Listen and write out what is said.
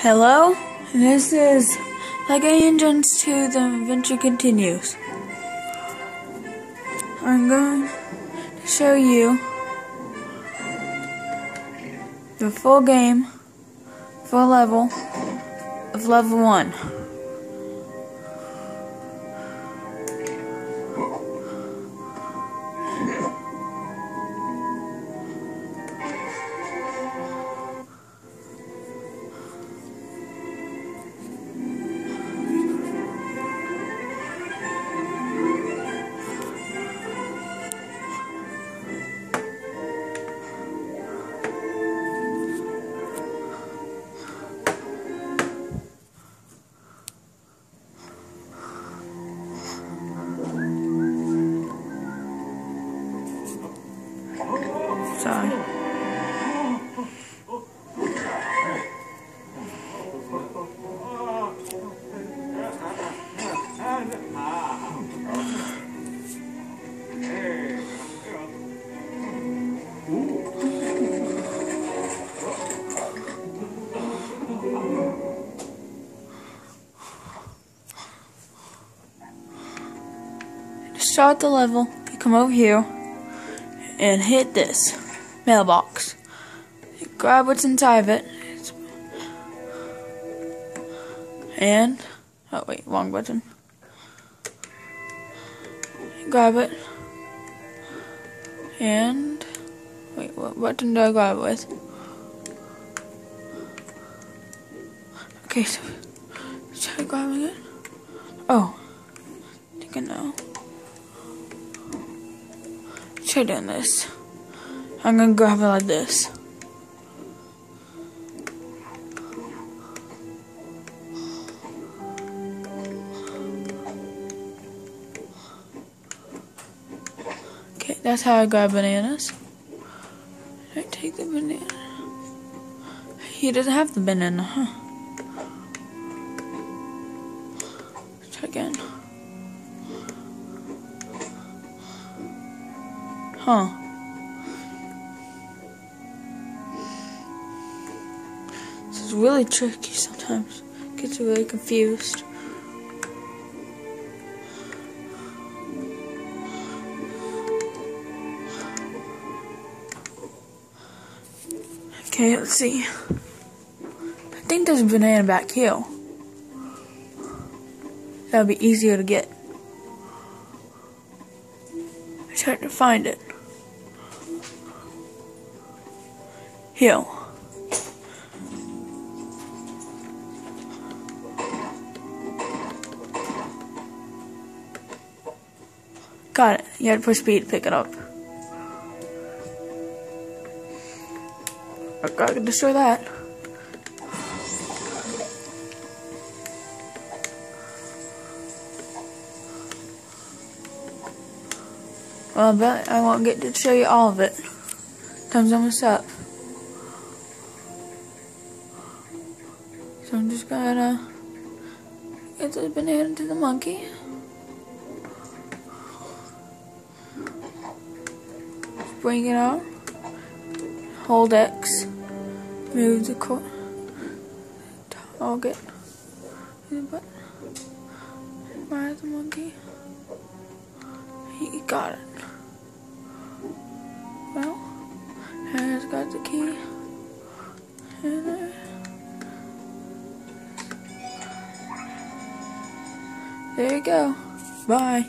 Hello, this is LEGO Engines 2, the adventure continues. I'm going to show you the full game, full level of level 1. Sorry. To start the level, you come over here and hit this mailbox. You grab what's inside of it. And, oh wait, wrong button. You grab it. And, wait, what button do I grab it with? Okay, so, try grabbing it. Oh, I think I know. Try doing this. I'm gonna grab it like this. Okay, that's how I grab bananas. I take the banana. He doesn't have the banana, huh? Let's try again. Huh. This is really tricky sometimes. Gets really confused. Okay, let's see. I think there's a banana back here. That'll be easier to get. It's hard to find it. Here. Got it. You had to push B to pick it up. I gotta destroy that. Well, I bet I won't get to show you all of it. Time's almost up. So I'm just gonna get the banana to the monkey. Bring it out. Hold X. Move the target. But where's the monkey? He got it. Well, has got the key. And there you go. Bye.